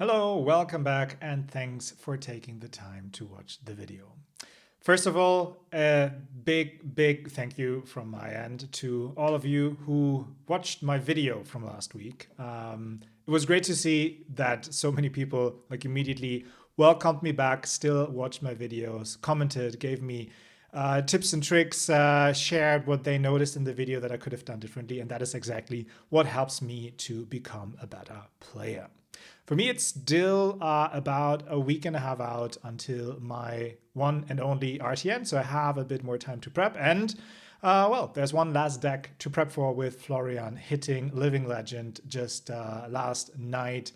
Hello, welcome back, and thanks for taking the time to watch the video. First of all, a big thank you from my end to all of you who watched my video from last week. It was great to see that so many people immediately welcomed me back, still watched my videos, commented, gave me tips and tricks, shared what they noticed in the video that I could have done differently, and that is exactly what helps me to become a better player. For me, it's still about a week and a half out until my one and only RTN, so I have a bit more time to prep. And, well, there's one last deck to prep for with Florian hitting Living Legend just last night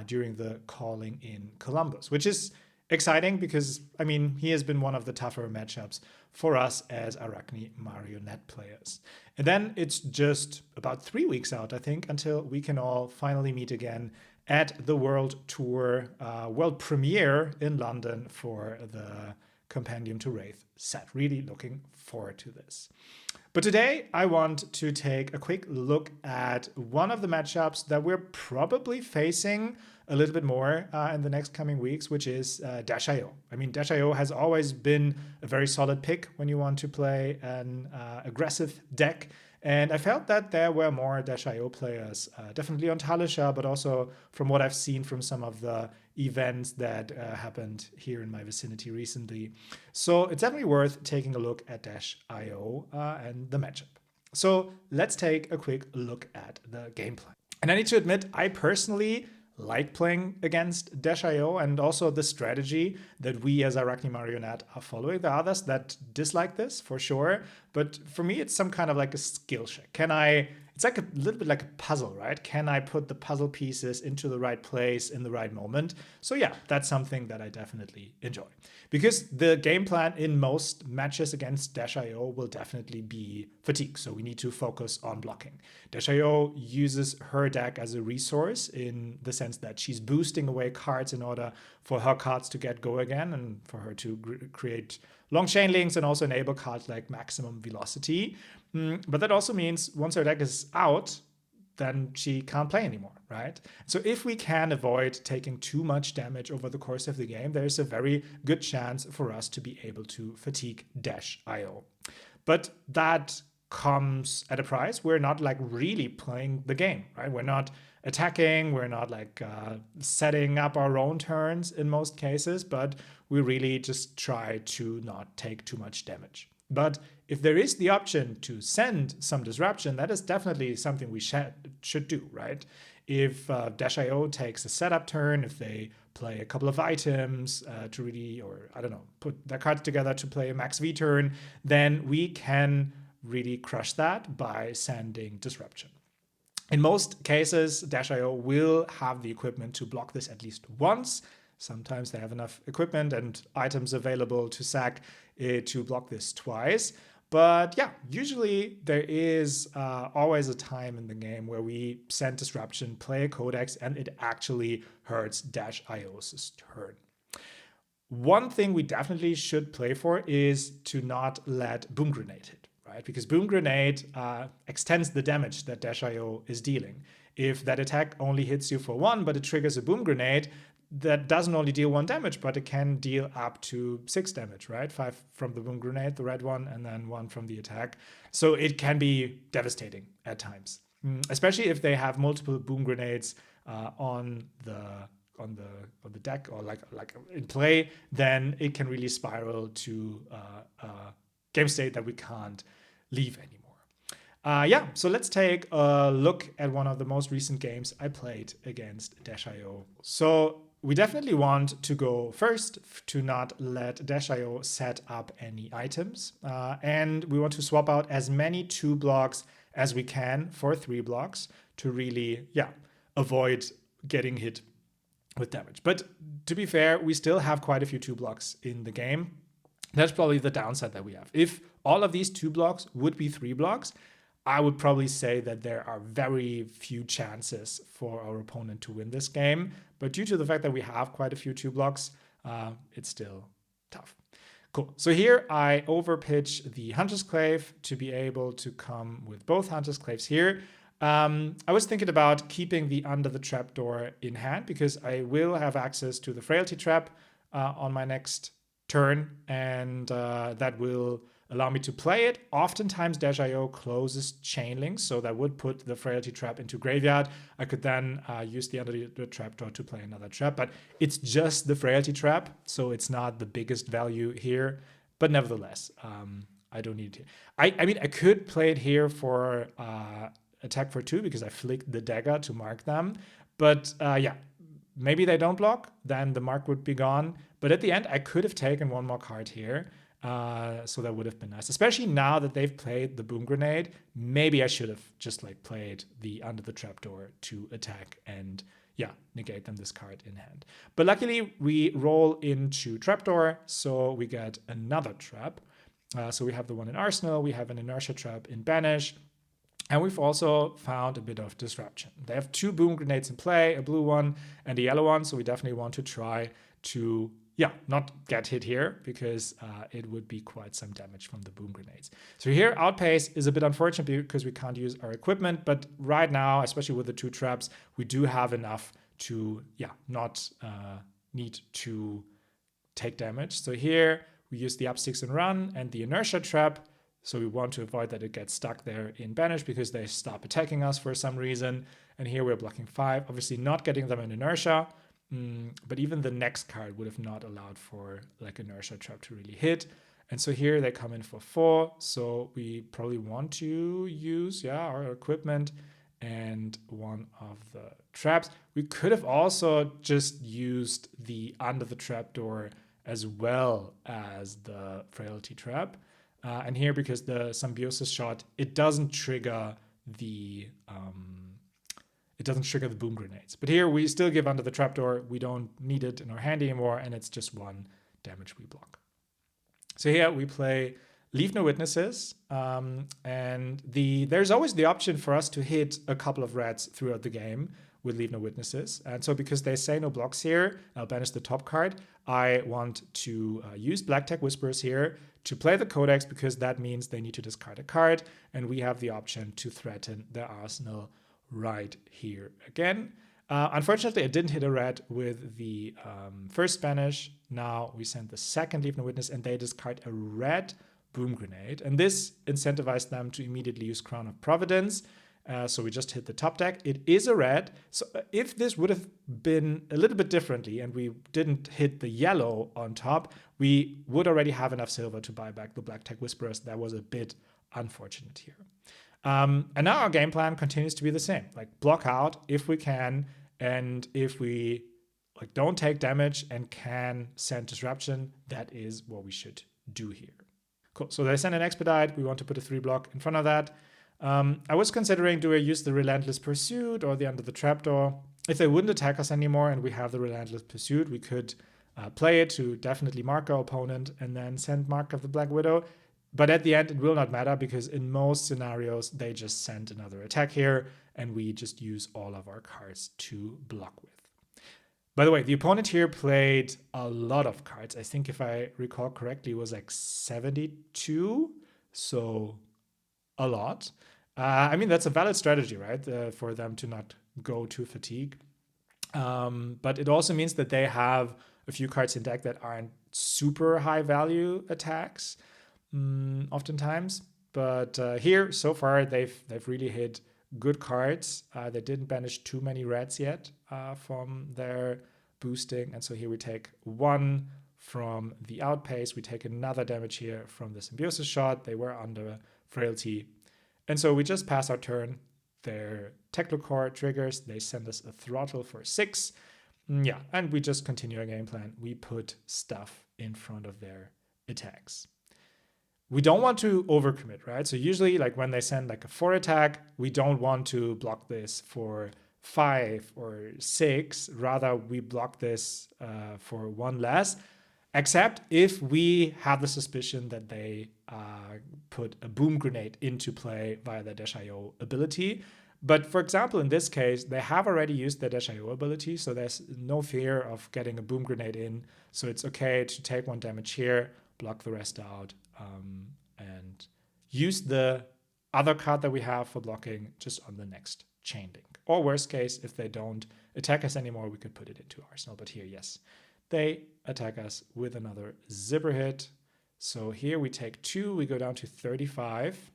during the calling in Columbus, which is exciting because, I mean, he has been one of the tougher matchups for us as Arakni Marionette players. And then it's just about 3 weeks out, I think, until we can all finally meet again at the World Tour world premiere in London for the Compendium to Wraith set. Really looking forward to this. But today I want to take a quick look at one of the matchups that we're probably facing a little bit more in the next coming weeks, which is DIO. I mean, DIO has always been a very solid pick when you want to play an aggressive deck. And I felt that there were more DIO players, definitely on Talisha, but also from what I've seen from some of the events that happened here in my vicinity recently. So it's definitely worth taking a look at DIO and the matchup. So let's take a quick look at the game plan. And I need to admit, I personally like playing against DIO and also the strategy that we as Arakni Marionette are following. There are others that dislike this for sure, but for me it's some kind of like a skill check. It's like a little bit like a puzzle, right? Can I put the puzzle pieces into the right place in the right moment? So yeah, that's something that I definitely enjoy. Because the game plan in most matches against DIO will definitely be fatigue. So we need to focus on blocking. DIO uses her deck as a resource in the sense that she's boosting away cards in order for her cards to get go again and for her to create long chain links and also enable cards like maximum velocity. But that also means once her deck is out, then she can't play anymore, right? So if we can avoid taking too much damage over the course of the game, there's a very good chance for us to be able to fatigue DIO. But that comes at a price. We're not like really playing the game, right? We're not attacking, we're not like setting up our own turns in most cases, but we really just try to not take too much damage. But if there is the option to send some disruption, that is definitely something we should do, right? If DIO takes a setup turn, if they play a couple of items to really, or I don't know, put their cards together to play a max V turn, then we can really crush that by sending disruption. In most cases, DIO will have the equipment to block this at least once. Sometimes they have enough equipment and items available to sack to block this twice. But yeah, usually there is always a time in the game where we send disruption, play a codex, and it actually hurts DIO's turn. One thing we definitely should play for is to not let Boom Grenade hit, right? Because Boom Grenade extends the damage that DIO is dealing. If that attack only hits you for 1, but it triggers a Boom Grenade, that doesn't only deal 1 damage, but it can deal up to 6 damage, right? 5 from the Boom Grenade, the red one, and then 1 from the attack. So it can be devastating at times, especially if they have multiple Boom Grenades on the deck or like in play. Then it can really spiral to a game state that we can't leave anymore. Yeah, so let's take a look at one of the most recent games I played against DIO. So we definitely want to go first to not let DIO set up any items. And we want to swap out as many 2 blocks as we can for 3 blocks to really, avoid getting hit with damage. But to be fair, we still have quite a few 2 blocks in the game. That's probably the downside that we have. If all of these 2 blocks would be 3 blocks, I would probably say that there are very few chances for our opponent to win this game. But due to the fact that we have quite a few 2 blocks, it's still tough. Cool. So here I overpitch the Hunter's Clave to be able to come with both Hunter's Claves here. I was thinking about keeping the Under the Trapdoor in hand because I will have access to the Frailty Trap on my next turn, and that will allow me to play it. Oftentimes, DIO closes chain links, so that would put the Frailty Trap into graveyard. I could then use the Under the Trapdoor to play another trap, but it's just the Frailty Trap, so it's not the biggest value here. But nevertheless, I don't need it. I mean, I could play it here for attack for 2 because I flicked the dagger to mark them. But yeah, maybe they don't block, then the mark would be gone. But at the end, I could have taken one more card here. So that would have been nice, especially now that they've played the Boom Grenade. Maybe I should have just like played the Under the Trapdoor to attack and yeah, negate them this card in hand. But luckily we roll into Trapdoor, so we get another trap. So we have the one in Arsenal, we have an Inertia Trap in Banish, and we've also found a bit of disruption. They have 2 Boom Grenades in play, a blue one and a yellow one, so we definitely want to try to not get hit here because it would be quite some damage from the Boom Grenades. So here, Outpace is a bit unfortunate because we can't use our equipment, but right now, especially with the 2 traps, we do have enough to, not need to take damage. So here, we use the Up6 and Run and the Inertia Trap. So we want to avoid that it gets stuck there in Banish because they stop attacking us for some reason. And here we're blocking 5, obviously not getting them in Inertia. But even the next card would have not allowed for like Inertia Trap to really hit. And so here they come in for 4. So we probably want to use our equipment and one of the traps. We could have also just used the Under the Trapdoor as well as the Frailty Trap. And here, because the Symbiosis Shot, it doesn't trigger the Boom Grenades. But here we still give Under the Trapdoor. We don't need it in our hand anymore, and it's just 1 damage we block. So here we play Leave No Witnesses, and there's always the option for us to hit a couple of reds throughout the game with Leave No Witnesses. And so because they say no blocks here, I'll banish the top card. I want to use Black Tech Whisperers here to play the Codex because that means they need to discard a card, and we have the option to threaten their arsenal right here again. Unfortunately, I didn't hit a red with the first Banish. Now we send the second Leave No Witness, and they discard a red Boom Grenade. And this incentivized them to immediately use Crown of Providence. So we just hit the top deck. It is a red. So if this would have been a little bit differently and we didn't hit the yellow on top, we would already have enough silver to buy back the Black Tech Whisperers. That was a bit unfortunate here. And now our game plan continues to be the same. Like block out if we can, and if we like don't take damage and can send disruption, that is what we should do here. Cool. So they send an Expedite. We want to put a 3 block in front of that. I was considering, do I use the Relentless Pursuit or the Under the Trapdoor? If they wouldn't attack us anymore and we have the Relentless Pursuit, we could play it to definitely mark our opponent and then send Mark of the Black Widow. But at the end, it will not matter because in most scenarios, they just send another attack here and we just use all of our cards to block with. By the way, the opponent here played a lot of cards. I think if I recall correctly, it was like 72. So a lot. I mean, that's a valid strategy, right? For them to not go to fatigue. But it also means that they have a few cards in deck that aren't super high value attacks oftentimes. But here, so far, they've really hit good cards. They didn't banish too many reds yet from their boosting. And so here we take 1 from the Outpace. We take another damage here from the Symbiosis Shot. They were under Frailty. And so we just pass our turn. Their Technocore triggers. They send us a Throttle for 6. And we just continue our game plan. We put stuff in front of their attacks. We don't want to overcommit, right? So usually, like when they send like a 4 attack, we don't want to block this for 5 or 6. Rather, we block this for 1 less. Except if we have the suspicion that they put a Boom Grenade into play via their DIO ability. But for example, in this case, they have already used their DIO ability, so there's no fear of getting a Boom Grenade in. So it's okay to take 1 damage here, block the rest out, and use the other card that we have for blocking just on the next chain link. Or worst case, if they don't attack us anymore, we could put it into arsenal. But here, yes, they attack us with another zipper hit. So here we take 2, we go down to 35.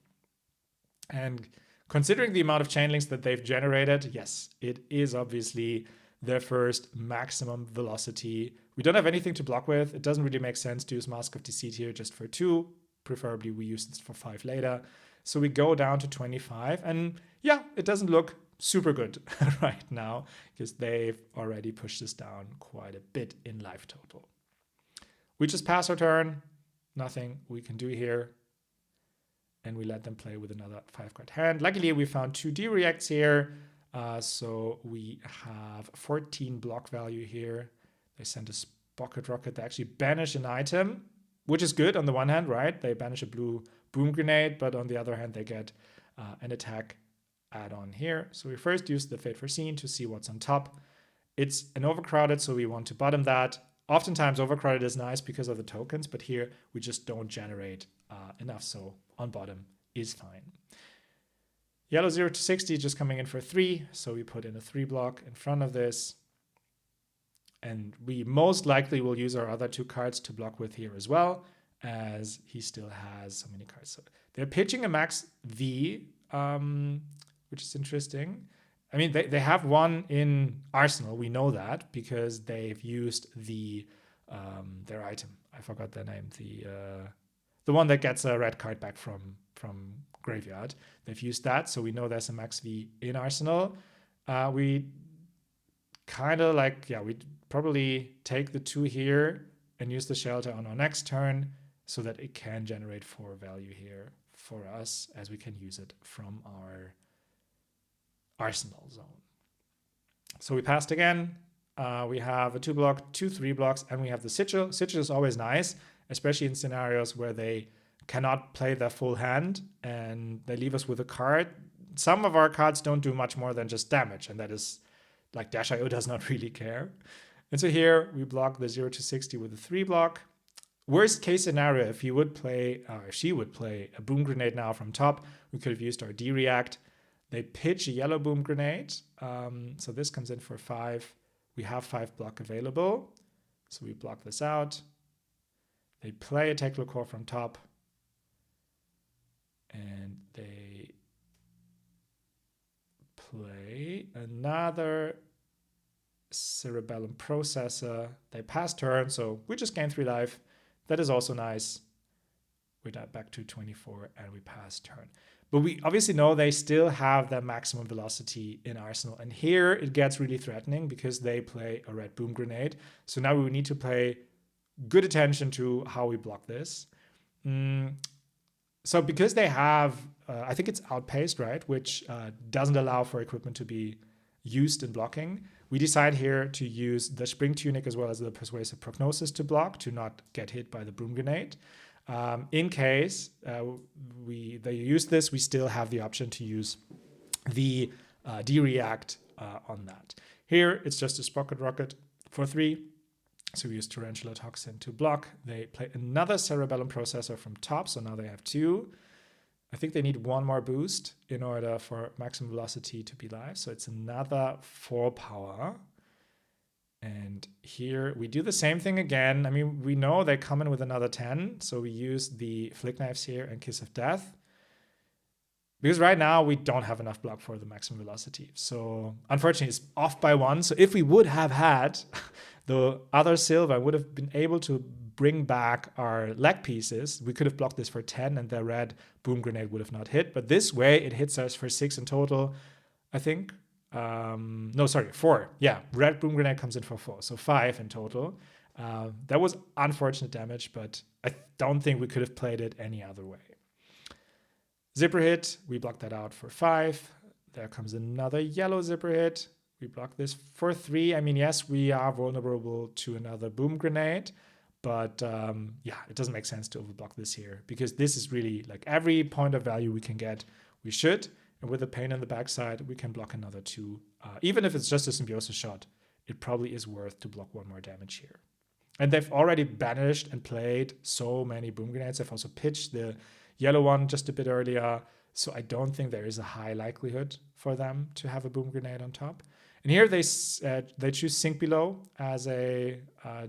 And considering the amount of chain links that they've generated, yes, it is obviously their first maximum velocity. We don't have anything to block with. It doesn't really make sense to use Mask of Deceit here just for 2. Preferably we use this for 5 later. So we go down to 25. And yeah, it doesn't look super good right now because they've already pushed this down quite a bit in life total. We just pass our turn. Nothing we can do here. And we let them play with another 5-card hand. Luckily, we found 2 D-reacts here. So we have 14 block value here. They send a Pocket Rocket. They actually banish an item, which is good on the one hand, right? They banish a blue Boom Grenade, but on the other hand, they get an attack add-on here. So we first use the Fate Foreseen to see what's on top. It's an overcrowded, so we want to bottom that. Oftentimes, overcrowded is nice because of the tokens, but here we just don't generate enough, so on bottom is fine. Yellow 0 to 60 just coming in for 3, so we put in a 3 block in front of this. And we most likely will use our other 2 cards to block with here as well, as he still has so many cards. So they're pitching a max V, which is interesting. I mean, they have one in Arsenal. We know that because they've used their item. I forgot their name. The one that gets a red card back from graveyard. They've used that, so we know there's a max V in Arsenal. We kind of we'd probably take the 2 here and use the shelter on our next turn so that it can generate 4 value here for us, as we can use it from our Arsenal zone. So we passed again. We have a 2 block, 2 3 blocks, and we have the Sigil. Sigil is always nice, especially in scenarios where they cannot play their full hand and they leave us with a card. Some of our cards don't do much more than just damage, and that is like DIO does not really care. And so here we block the 0 to 60 with a 3 block. Worst case scenario, if he would play, or she would play a Boom Grenade now from top, we could have used our D-React. They pitch a yellow Boom Grenade. So this comes in for 5. We have 5 block available. So we block this out. They play a Teklo Core from top. And they play another Cerebellum Processor. They pass turn, so we just gain 3 life. That is also nice. We're back to 24 and we pass turn. But we obviously know they still have their maximum velocity in Arsenal. And here it gets really threatening because they play a red Boom Grenade. So now we need to pay good attention to how we block this. So because they have, I think it's outpaced, right? Which doesn't allow for equipment to be used in blocking. We decide here to use the Spring Tunic as well as the Persuasive Prognosis to block, to not get hit by the Boom Grenade. In case they use this, we still have the option to use the D-React on that. Here, it's just a Sprocket Rocket for 3. So we use Tarantula Toxin to block. They play another Cerebellum Processor from top, so now they have 2. I think they need 1 more boost in order for maximum velocity to be live. So it's another 4 power. And here we do the same thing again. I mean, we know they come in with another 10. So we use the Flick Knives here and Kiss of Death. Because right now we don't have enough block for the maximum velocity. So unfortunately, it's off by 1. So if we would have had the other silver, I would have been able to bring back our leg pieces. We could have blocked this for 10 and the red Boom Grenade would have not hit. But this way it hits us for 6 in total, I think. 4. Yeah, red Boom Grenade comes in for 4. So 5 in total. That was unfortunate damage, but I don't think we could have played it any other way. Zipper hit, we block that out for 5. There comes another yellow zipper hit. We block this for 3. I mean, yes, we are vulnerable to another Boom Grenade, but it doesn't make sense to overblock this here because this is really like every point of value we can get, we should. And with the pain on the backside, we can block another 2. Even if it's just a Symbiosis shot, it probably is worth to block 1 more damage here. And they've already banished and played so many Boom Grenades. They've also pitched the yellow one just a bit earlier. So I don't think there is a high likelihood for them to have a boom grenade on top. And here they choose Sink Below as a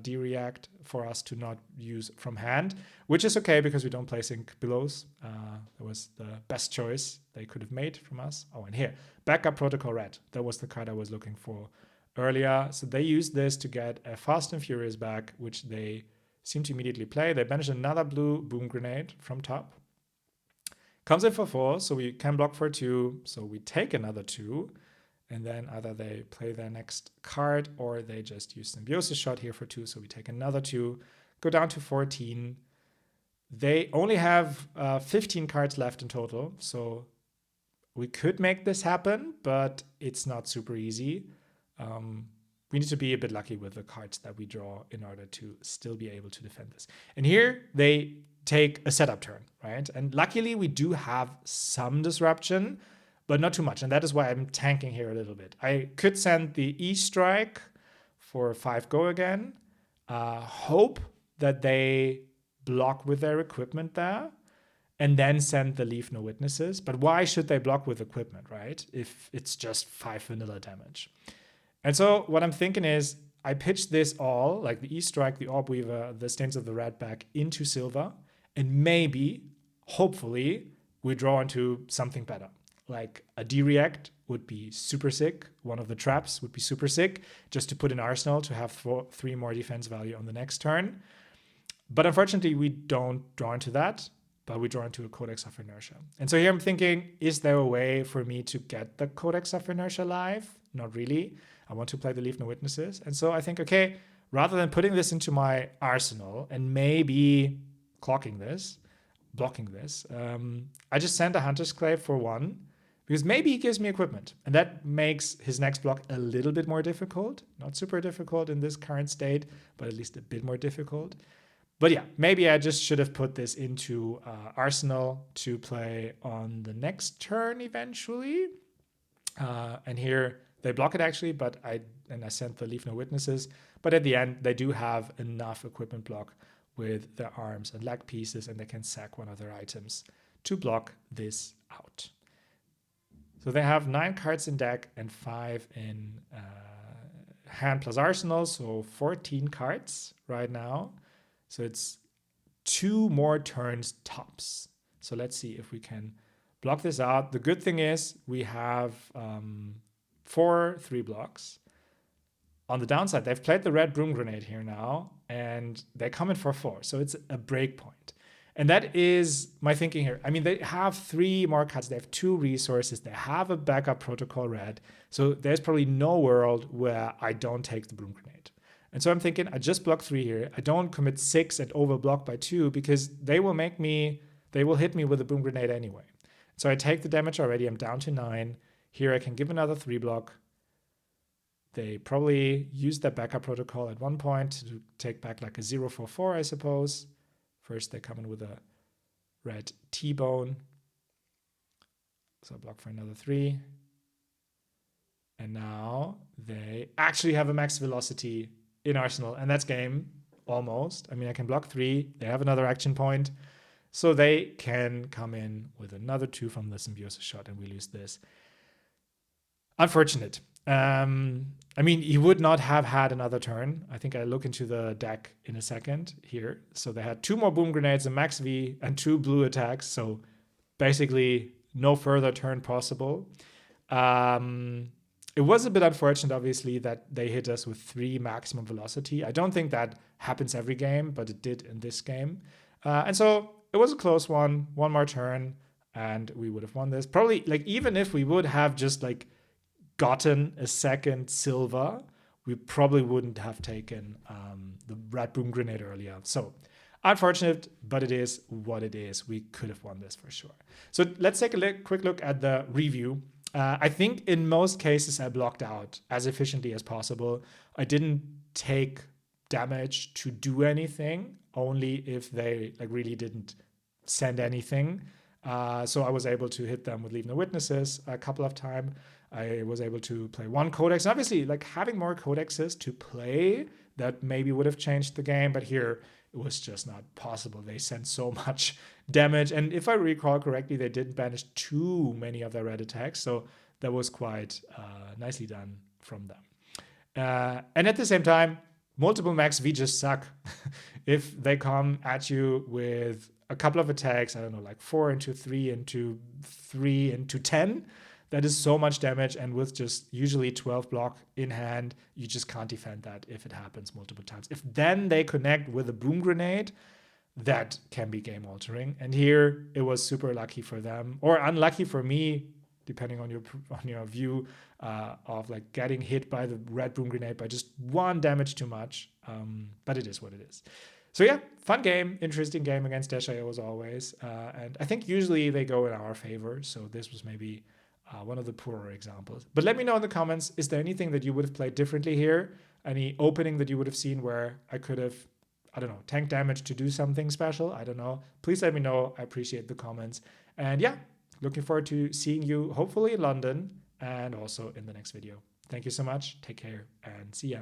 D-React for us to not use from hand, which is okay because we don't play Sink Belows. That was the best choice they could have made from us. Oh, and here, Backup Protocol Red. That was the card I was looking for earlier. So they used this to get a Fast and Furious back, which they seem to immediately play. They banish another blue boom grenade from top. Comes in for 4, so we can block for 2. So we take another 2. And then either they play their next card or they just use Symbiosis Shot here for 2. So we take another 2, go down to 14. They only have 15 cards left in total. So we could make this happen, but it's not super easy. We need to be a bit lucky with the cards that we draw in order to still be able to defend this. And here they take a setup turn, right? And luckily we do have some disruption, but not too much. And that is why I'm tanking here a little bit. I could send the E-Strike for 5 go again. Hope that they block with their equipment there. And then send the Leave No Witnesses. But why should they block with equipment, right? If it's just 5 vanilla damage. And so what I'm thinking is I pitch this all, like the E-Strike, the Orb Weaver, the Stains of the Red back into silver. And maybe, hopefully, we draw into something better. Like a D-React would be super sick. One of the traps would be super sick, just to put in Arsenal to have 3 more defense value on the next turn. But unfortunately, we don't draw into that, but we draw into a Codex of Inertia. And so here I'm thinking, is there a way for me to get the Codex of Inertia live? Not really. I want to play the Leave No Witnesses. And so I think, okay, rather than putting this into my arsenal and maybe blocking this, I just send a Hunter's Clave for 1. Because maybe he gives me equipment. And that makes his next block a little bit more difficult. Not super difficult in this current state, but at least a bit more difficult. But yeah, maybe I just should have put this into Arsenal to play on the next turn eventually. And here they block it actually, but I sent the Leave No Witnesses. But at the end, they do have enough equipment block with their arms and leg pieces, and they can sack one of their items to block this out. So they have 9 cards in deck and 5 in hand plus arsenal, so 14 cards right now. So it's 2 more turns tops. So let's see if we can block this out. The good thing is we have 4 3 blocks. On the downside, they've played the red Broom Grenade here now, and they come in for 4. So it's a break point. And that is my thinking here. I mean, they have 3 more cards. They have 2 resources. They have a backup Protocol Red. So there's probably no world where I don't take the Broom Grenade. And so I'm thinking, I just block 3 here. I don't commit 6 and overblock by 2 because they will hit me with a Boom Grenade anyway. So I take the damage already. I'm down to 9. Here I can give another 3 block. They probably use their backup protocol at one point to take back like a 0/4/4, I suppose. First, they come in with a red T-Bone. So I block for another 3. And now they actually have a max velocity in Arsenal. And that's game, almost. I mean, I can block 3. They have another action point. So they can come in with another 2 from the Symbiosis Shot, and we lose this. Unfortunate. I mean, he would not have had another turn. I think I look into the deck in a second here. So they had 2 more Boom Grenades, a max V, and 2 blue attacks. So basically no further turn possible. It was a bit unfortunate, obviously, that they hit us with 3 maximum velocity. I don't think that happens every game, but it did in this game. And so it was a close one. 1 more turn, and we would have won this. Probably, like, even if we would have just, like, gotten a second silver, we probably wouldn't have taken the red Boom Grenade earlier. So unfortunate, but it is what it is. We could have won this for sure. So let's take a quick look at the review. I think in most cases I blocked out as efficiently as possible. I didn't take damage to do anything, only if they like really didn't send anything. So I was able to hit them with Leave No Witnesses a couple of times. I was able to play 1 codex. And obviously, like having more codexes to play that maybe would have changed the game, but here it was just not possible. They sent so much damage, and if I recall correctly, they didn't banish too many of their red attacks, so that was quite nicely done from them. And at the same time, multiple max V just suck. If they come at you with a couple of attacks, I don't know, like 4 into 3 into 3 into 10, that is so much damage, and with just usually 12 block in hand, you just can't defend that if it happens multiple times. If then they connect with a boom grenade, that can be game altering. And here it was super lucky for them, or unlucky for me, depending on your view of like getting hit by the red boom grenade by just 1 damage too much. But it is what it is. So yeah, fun game, interesting game against Dash.io as always. And I think usually they go in our favor. So this was maybe one of the poorer examples. But let me know in the comments, is there anything that you would have played differently here? Any opening that you would have seen where I could have, I don't know, tank damage to do something special? I don't know. Please let me know. I appreciate the comments. And yeah, looking forward to seeing you hopefully in London and also in the next video. Thank you so much. Take care and see ya.